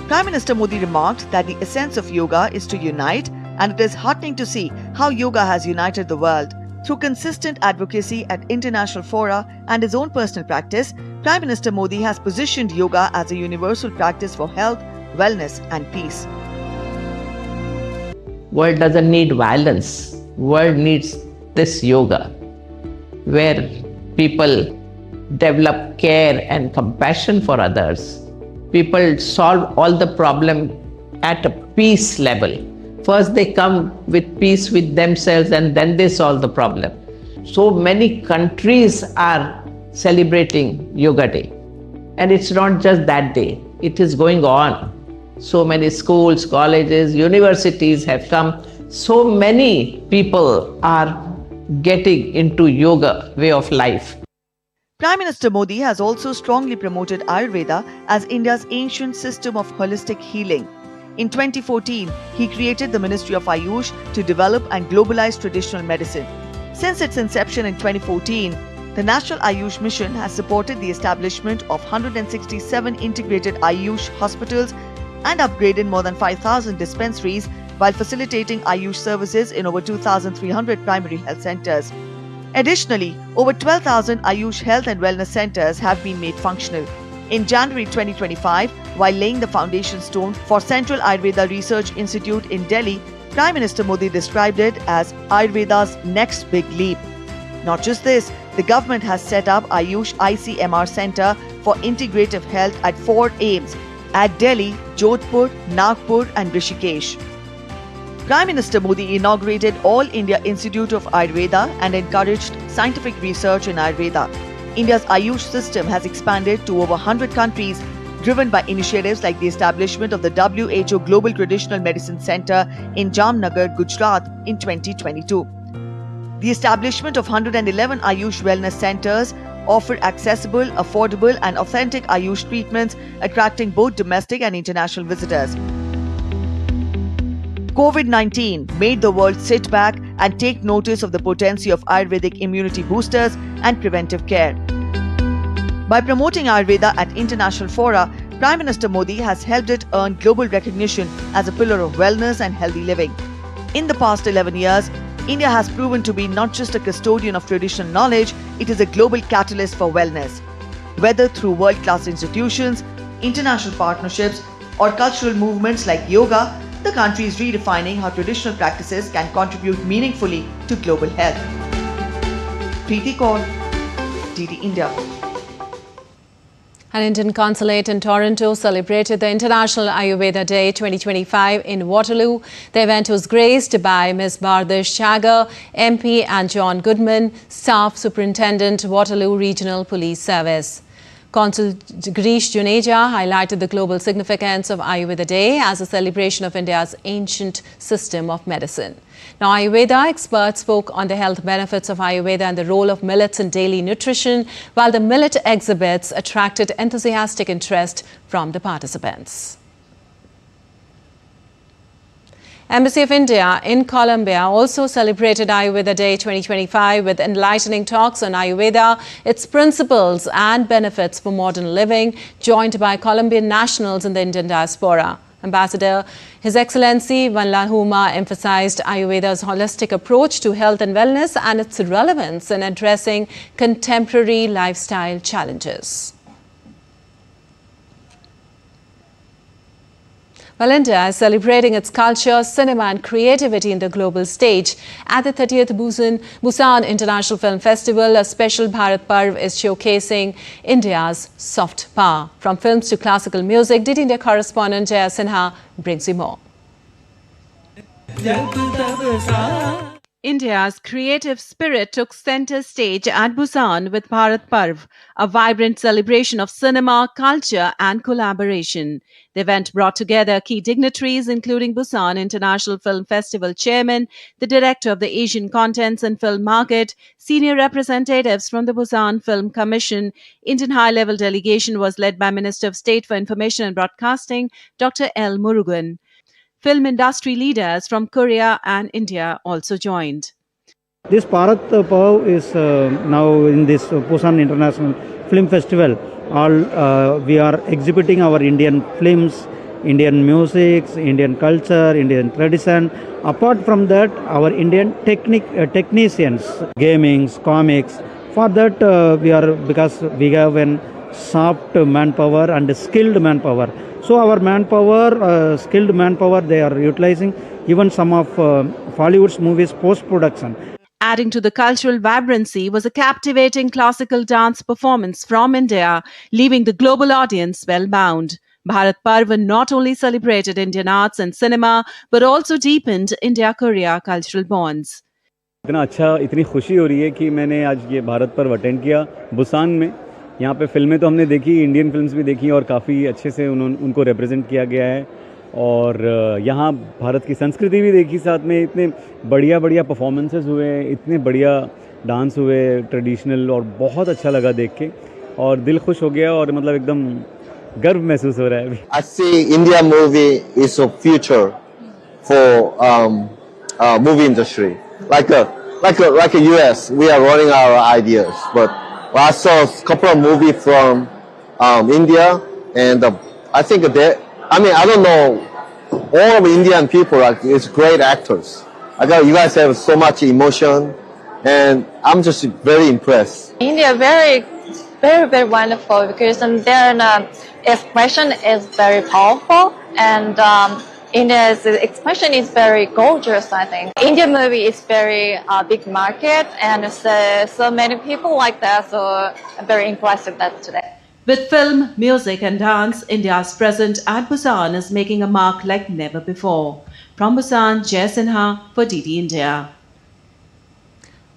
Prime Minister Modi remarked that the essence of yoga is to unite, and it is heartening to see how yoga has united the world. Through consistent advocacy at international fora and his own personal practice, Prime Minister Modi has positioned yoga as a universal practice for health, wellness and peace. World doesn't need violence. World needs this yoga, where people develop care and compassion for others. People solve all the problem at a peace level, First they come with peace with themselves and then they solve the problem. So many countries are celebrating Yoga Day. And it's not just that day, it is going on. So many schools, colleges, universities have come. So many people are getting into yoga way of life. Prime Minister Modi has also strongly promoted Ayurveda as India's ancient system of holistic healing. In 2014, he created the Ministry of Ayush to develop and globalize traditional medicine. Since its inception in 2014, the National Ayush Mission has supported the establishment of 167 integrated Ayush hospitals and upgraded more than 5,000 dispensaries while facilitating Ayush services in over 2,300 primary health centers. Additionally, over 12,000 Ayush health and wellness centers have been made functional. In January 2025, while laying the foundation stone for Central Ayurveda Research Institute in Delhi, Prime Minister Modi described it as Ayurveda's next big leap. Not just this, the government has set up Ayush ICMR Center for Integrative Health at 4 aims at Delhi, Jodhpur, Nagpur and Rishikesh. Prime Minister Modi inaugurated All India Institute of Ayurveda and encouraged scientific research in Ayurveda. India's Ayush system has expanded to over 100 countries, driven by initiatives like the establishment of the WHO Global Traditional Medicine Center in Jamnagar, Gujarat in 2022. The establishment of 111 Ayush wellness centers offer accessible, affordable and authentic Ayush treatments, attracting both domestic and international visitors. COVID-19 made the world sit back and take notice of the potency of Ayurvedic immunity boosters and preventive care. By promoting Ayurveda at international fora, Prime Minister Modi has helped it earn global recognition as a pillar of wellness and healthy living. In the past 11 years, India has proven to be not just a custodian of traditional knowledge, it is a global catalyst for wellness. Whether through world-class institutions, international partnerships, or cultural movements like yoga, the country is redefining how traditional practices can contribute meaningfully to global health. Preeti Kaur, DD India. An Indian consulate in Toronto celebrated the International Ayurveda Day 2025 in Waterloo. The event was graced by Ms. Bardish Chagar, MP, and John Goodman, Staff Superintendent, Waterloo Regional Police Service. Consul Girish Juneja highlighted the global significance of Ayurveda Day as a celebration of India's ancient system of medicine. Now, Ayurveda experts spoke on the health benefits of Ayurveda and the role of millets in daily nutrition, while the millet exhibits attracted enthusiastic interest from the participants. Embassy of India in Colombia also celebrated Ayurveda Day 2025 with enlightening talks on Ayurveda, its principles and benefits for modern living, joined by Colombian nationals in the Indian diaspora. Ambassador His Excellency Mohanlal Huma emphasized Ayurveda's holistic approach to health and wellness and its relevance in addressing contemporary lifestyle challenges. Well, India is celebrating its culture, cinema and creativity in the global stage. At the 30th Busan International Film Festival, a special Bharat Parv is showcasing India's soft power. From films to classical music, DD India correspondent Jaya Sinha brings you more. India's creative spirit took center stage at Busan with Bharat Parv, a vibrant celebration of cinema, culture and collaboration. The event brought together key dignitaries including Busan International Film Festival Chairman, the Director of the Asian Contents and Film Market, senior representatives from the Busan Film Commission. Indian high-level delegation was led by Minister of State for Information and Broadcasting, Dr. L. Murugan. Film industry leaders from Korea and India also joined. This Bharat Parv is now in this Busan International Film Festival. We are exhibiting our Indian films, Indian music, Indian culture, Indian tradition. Apart from that, our Indian technicians, gamings, comics. For that, because we have an soft manpower and skilled manpower. So our manpower, skilled manpower, they are utilizing even some of Bollywood's movies post-production. Adding to the cultural vibrancy was a captivating classical dance performance from India, leaving the global audience spellbound. Bharat Parv not only celebrated Indian arts and cinema, but also deepened India-Korea cultural bonds. इतना अच्छा, इतनी खुशी हो रही है कि मैंने आज ये भारत पर्व अटेंड किया बुसान में। यहाँ पे फिल्में तो हमने देखी, इंडियन फिल्म्स भी देखी और काफ़ी अच्छे से उनको रिप्रेजेंट किया गया है और यहाँ भारत की संस्कृति भी देखी साथ में। इतने बढ़िया बढ़िया परफॉर्मेंसेस हुए, इतने बढ़िया डांस हुए ट्रेडिशनल और बहुत अच्छा लगा देख के और दिल खुश हो गया और मतलब एकदम गर्व महसूस हो रहा है अभी। I see India movie is a future for movie industry. Like a US, we are running our ideas. But I saw a couple of movies from India, and I think I don't know, all of Indian people is great actors. You guys have so much emotion, and I'm just very impressed. India very, very, very wonderful because their expression is very powerful, and India's expression is very gorgeous, I think. Indian movie is very big market, and so many people like that, so I'm very impressed with that today. With film, music and dance, India's presence at Busan is making a mark like never before. From Busan, Jaishankar for DD India.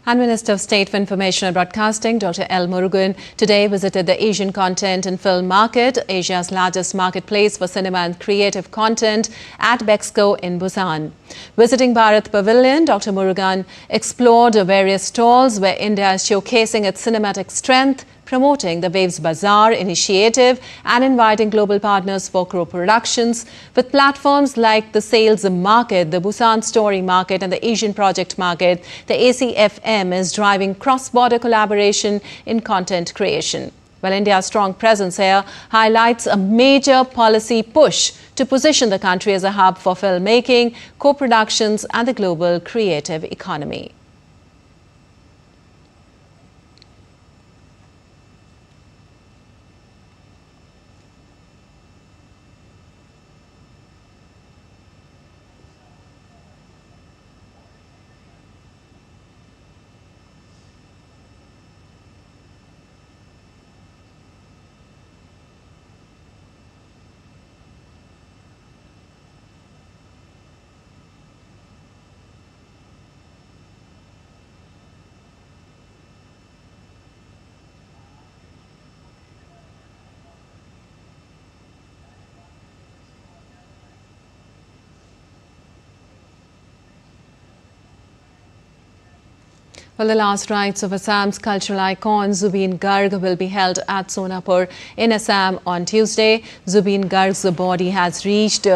And Minister of State for Information and Broadcasting, Dr. L. Murugan, today visited the Asian Content and Film Market, Asia's largest marketplace for cinema and creative content, at Bexco in Busan. Visiting Bharat Pavilion, Dr. Murugan explored various stalls where India is showcasing its cinematic strength, promoting the Waves Bazaar initiative and inviting global partners for co-productions. With platforms like the Sales Market, the Busan Story Market and the Asian Project Market, the ACFM is driving cross-border collaboration in content creation. Well, India's strong presence here highlights a major policy push to position the country as a hub for filmmaking, co-productions and the global creative economy. Well, the last rites of Assam's cultural icon Zubeen Garg will be held at Sonapur in Assam on Tuesday. Zubeen Garg's body has reached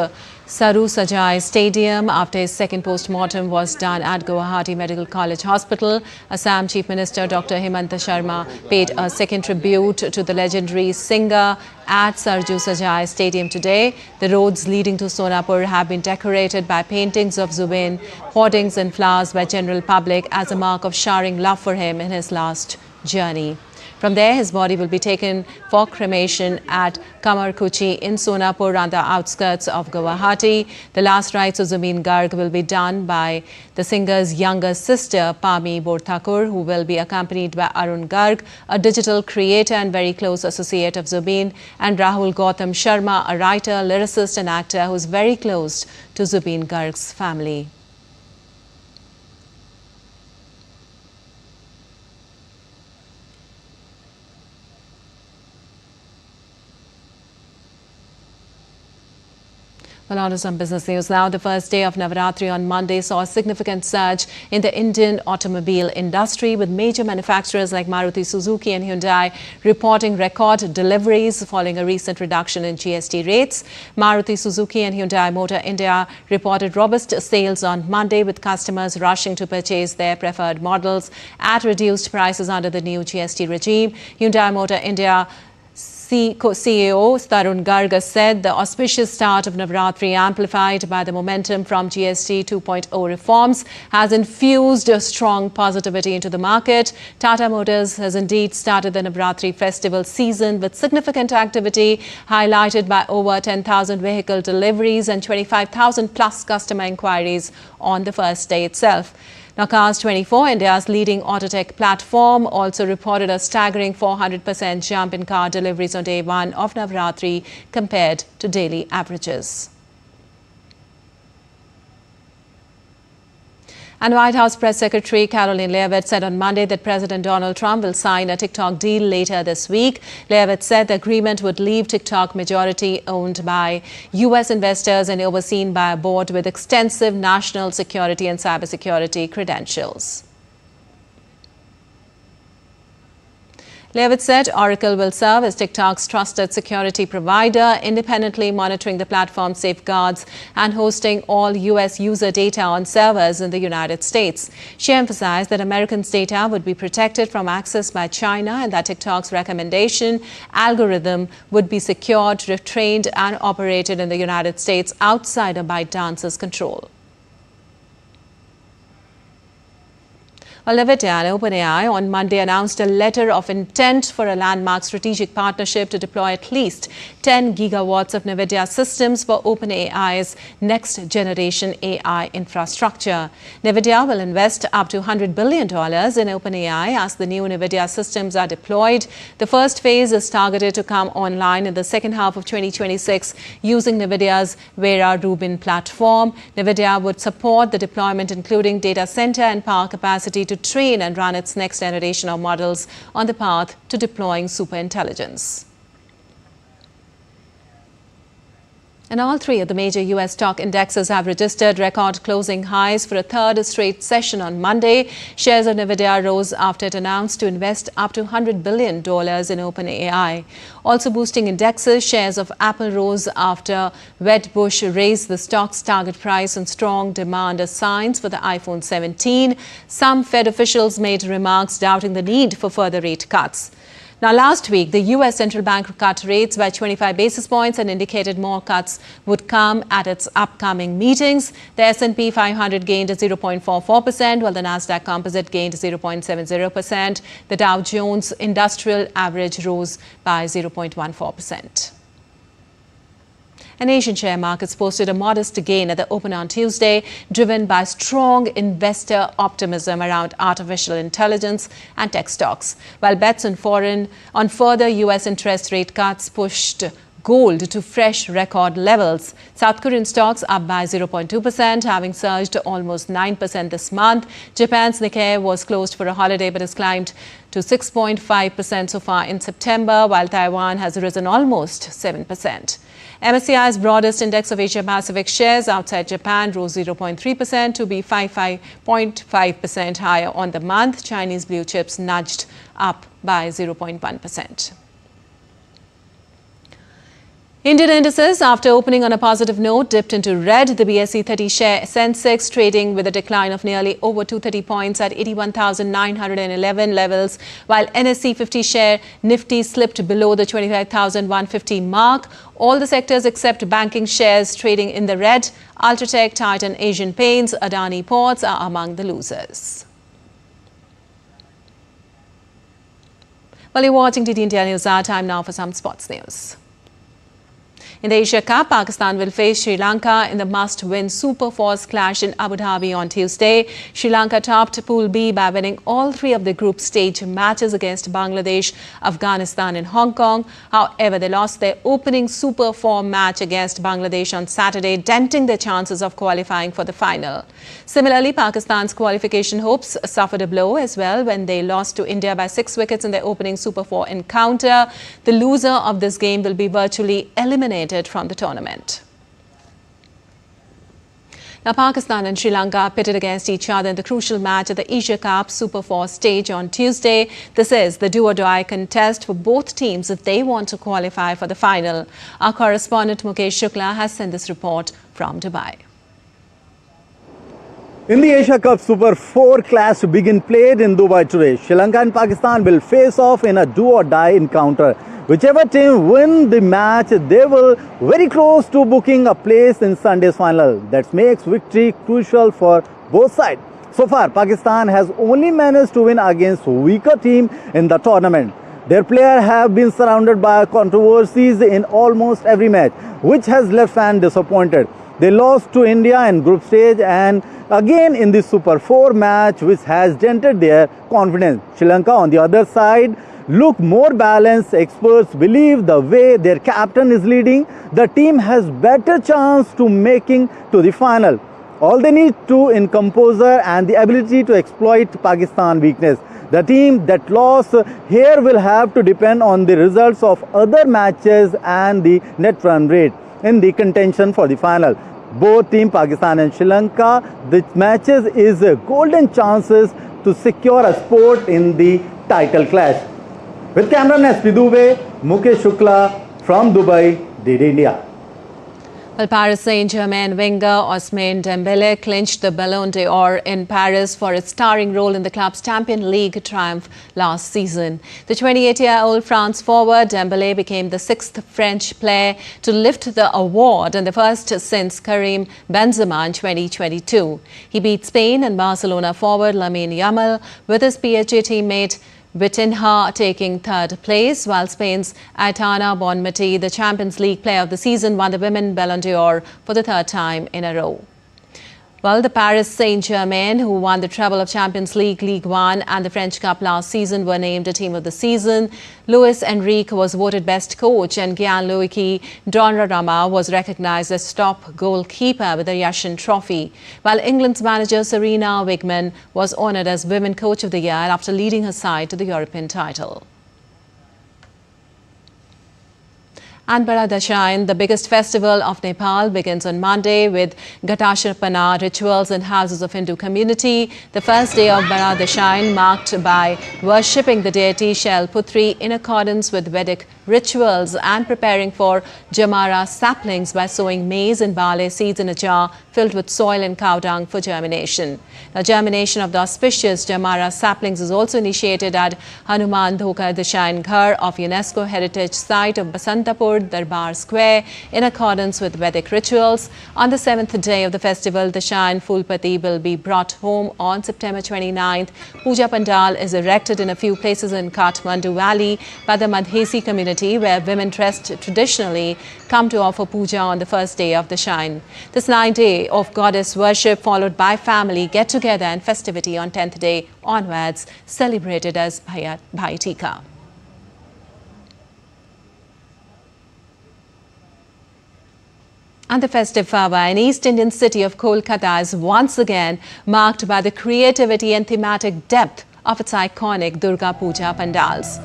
Saru Sajai Stadium after his second post-mortem was done at Guwahati Medical College Hospital. Assam Chief Minister Dr. Himanta Sharma paid a second tribute to the legendary singer at Sarju Sajai Stadium today. The roads leading to Sonapur have been decorated by paintings of Zubeen, hoardings and flowers by general public as a mark of showering love for him in his last journey. From there, his body will be taken for cremation at Kamarkuchi in Sonapur on the outskirts of Guwahati. The last rites of Zubeen Garg will be done by the singer's younger sister, Pami Borthakur, who will be accompanied by Arun Garg, a digital creator and very close associate of Zubeen, and Rahul Gautam Sharma, a writer, lyricist and actor who is very close to Zubeen Garg's family. Well, on to some business news now. The first day of Navaratri on Monday saw a significant surge in the Indian automobile industry, with major manufacturers like Maruti Suzuki and Hyundai reporting record deliveries following a recent reduction in GST rates. Maruti Suzuki and Hyundai Motor India reported robust sales on Monday, with customers rushing to purchase their preferred models at reduced prices under the new GST regime. Hyundai Motor India CEO Tarun Garg said the auspicious start of Navaratri, amplified by the momentum from GST 2.0 reforms, has infused a strong positivity into the market. Tata Motors has indeed started the Navaratri festival season with significant activity, highlighted by over 10,000 vehicle deliveries and 25,000 plus customer inquiries on the first day itself. Now, Cars24, India's leading auto tech platform, also reported a staggering 400% jump in car deliveries on day one of Navratri compared to daily averages. And White House Press Secretary Caroline Leavitt said on Monday that President Donald Trump will sign a TikTok deal later this week. Leavitt said the agreement would leave TikTok majority owned by U.S. investors and overseen by a board with extensive national security and cybersecurity credentials. Leavitt said Oracle will serve as TikTok's trusted security provider, independently monitoring the platform's safeguards and hosting all U.S. user data on servers in the United States. She emphasized that Americans' data would be protected from access by China and that TikTok's recommendation algorithm would be secured, retrained and operated in the United States outside of ByteDance's control. Well, Leavitt and OpenAI on Monday announced a letter of intent for a landmark strategic partnership to deploy at least 10 gigawatts of NVIDIA systems for OpenAI's next-generation AI infrastructure. NVIDIA will invest up to $100 billion in OpenAI as the new NVIDIA systems are deployed. The first phase is targeted to come online in the second half of 2026 using NVIDIA's Vera Rubin platform. NVIDIA would support the deployment, including data center and power capacity to train and run its next generation of models on the path to deploying superintelligence. And all three of the major U.S. stock indexes have registered record closing highs for a third straight session on Monday. Shares of NVIDIA rose after it announced to invest up to $100 billion in OpenAI. Also boosting indexes, shares of Apple rose after Wedbush raised the stock's target price on strong demand as signs for the iPhone 17. Some Fed officials made remarks doubting the need for further rate cuts. Now, last week, the U.S. central bank cut rates by 25 basis points and indicated more cuts would come at its upcoming meetings. The S&P 500 gained 0.44%, while the Nasdaq Composite gained 0.70%. The Dow Jones Industrial Average rose by 0.14%. And Asian share markets posted a modest gain at the open on Tuesday, driven by strong investor optimism around artificial intelligence and tech stocks, while bets on further U.S. interest rate cuts pushed gold to fresh record levels. South Korean stocks up by 0.2%, having surged to almost 9% this month. Japan's Nikkei was closed for a holiday but has climbed to 6.5% so far in September, while Taiwan has risen almost 7%. MSCI's broadest index of Asia-Pacific shares outside Japan rose 0.3% to be 5.5% higher on the month. Chinese blue chips nudged up by 0.1%. Indian indices, after opening on a positive note, dipped into red. The BSE 30 share Sensex trading with a decline of nearly over 230 points at 81,911 levels, while NSE 50 share Nifty slipped below the 25,150 mark. All the sectors except banking shares trading in the red. Ultratech, Titan, Asian Paints, Adani Ports are among the losers. Well, you're watching DD India News Hour. Time now for some sports news. In the Asia Cup, Pakistan will face Sri Lanka in the must-win Super Force clash in Abu Dhabi on Tuesday. Sri Lanka topped Pool B by winning all three of the group stage matches against Bangladesh, Afghanistan and Hong Kong. However, they lost their opening Super 4 match against Bangladesh on Saturday, denting their chances of qualifying for the final. Similarly, Pakistan's qualification hopes suffered a blow as well when they lost to India by 6 wickets in their opening Super 4 encounter. The loser of this game will be virtually eliminated from the tournament. Now, Pakistan and Sri Lanka pitted against each other in the crucial match at the Asia Cup Super 4 stage on Tuesday. This is the do-or-die contest for both teams if they want to qualify for the final. Our correspondent Mukesh Shukla has sent this report from Dubai. In the Asia Cup Super 4 clash begin played in Dubai today. Sri Lanka and Pakistan will face off in a do-or-die encounter. Whichever team win the match, they will very close to booking a place in Sunday's final. That makes victory crucial for both sides. So far, Pakistan has only managed to win against weaker team in the tournament. Their players have been surrounded by controversies in almost every match, which has left fans disappointed. They lost to India in group stage and again in the Super 4 match, which has dented their confidence. Sri Lanka on the other side look more balanced. Experts believe the way their captain is leading, the team has better chance to making to the final. All they need to in composure and the ability to exploit Pakistan weakness. The team that lost here will have to depend on the results of other matches and the net run rate in the contention for the final. Both team Pakistan and Sri Lanka, the matches is golden chances to secure a spot in the title clash. With cameraman SP Dubey, Mukesh Shukla from Dubai, DD India. Well, Paris Saint-Germain winger Ousmane Dembele clinched the Ballon d'Or in Paris for its starring role in the club's Champions League triumph last season. The 28-year-old France forward Dembele became the 6th French player to lift the award and the first since Karim Benzema in 2022. He beat Spain and Barcelona forward Lamine Yamal with his PSG teammate Vitinha taking 3rd place, while Spain's Aitana Bonmati, the Champions League Player of the Season, won the Women Ballon d'Or for the 3rd time in a row. Well, the Paris Saint-Germain, who won the treble of Champions League, Ligue 1 and the French Cup last season, were named a Team of the Season. Luis Enrique was voted Best Coach and Gianluigi Donnarumma was recognised as top goalkeeper with the Yashin Trophy, while England's manager Serena Wigman was honoured as Women Coach of the Year after leading her side to the European title. And Doordarshan, the biggest festival of Nepal, begins on Monday with Ghatashapana rituals in houses of Hindu community. The first day of Doordarshan, marked by worshipping the deity Shailputri in accordance with Vedic rituals and preparing for Jamara saplings by sowing maize and barley seeds in a jar filled with soil and cow dung for germination. Now, germination of the auspicious Jamara saplings is also initiated at Hanuman Dhokar Jaishankar of UNESCO Heritage Site of Basantapur, Darbar Square, in accordance with Vedic rituals. On the 7th day of the festival, the Shrine Phulpati will be brought home on September 29th. Puja Pandal is erected in a few places in Kathmandu Valley by the Madhesi community, where women dressed traditionally come to offer puja on the first day of the Shrine. This 9th day of goddess worship, followed by family get-together and festivity on 10th day onwards, celebrated as Bhai Tika. And the festive fervour in East Indian city of Kolkata is once again marked by the creativity and thematic depth of its iconic Durga Puja pandals.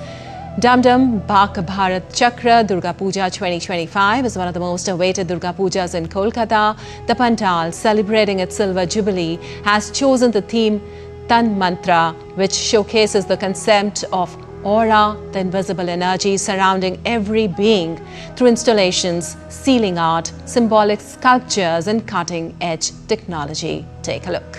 Dum Dum Bak Bharat Chakra Durga Puja 2025 is one of the most awaited Durga Pujas in Kolkata. The pandal, celebrating its silver jubilee, has chosen the theme Tan Mantra, which showcases the concept of aura, the invisible energy surrounding every being, through installations, ceiling art, symbolic sculptures and cutting-edge technology. Take a look.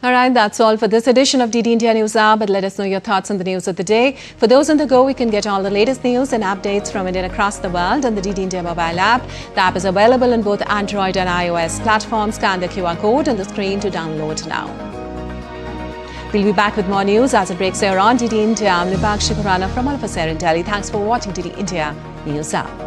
All right, that's all for this edition of DD India News Hour, but let us know your thoughts on the news of the day. For those on the go, we can get all the latest news and updates from India across the world on the DD India mobile app. The app is available on both Android and iOS platforms. Scan the QR code on the screen to download now. We'll be back with more news as it breaks here on DD India. I'm Lipakshi Khurana from all of us here in Delhi. Thanks for watching DD India News Hour.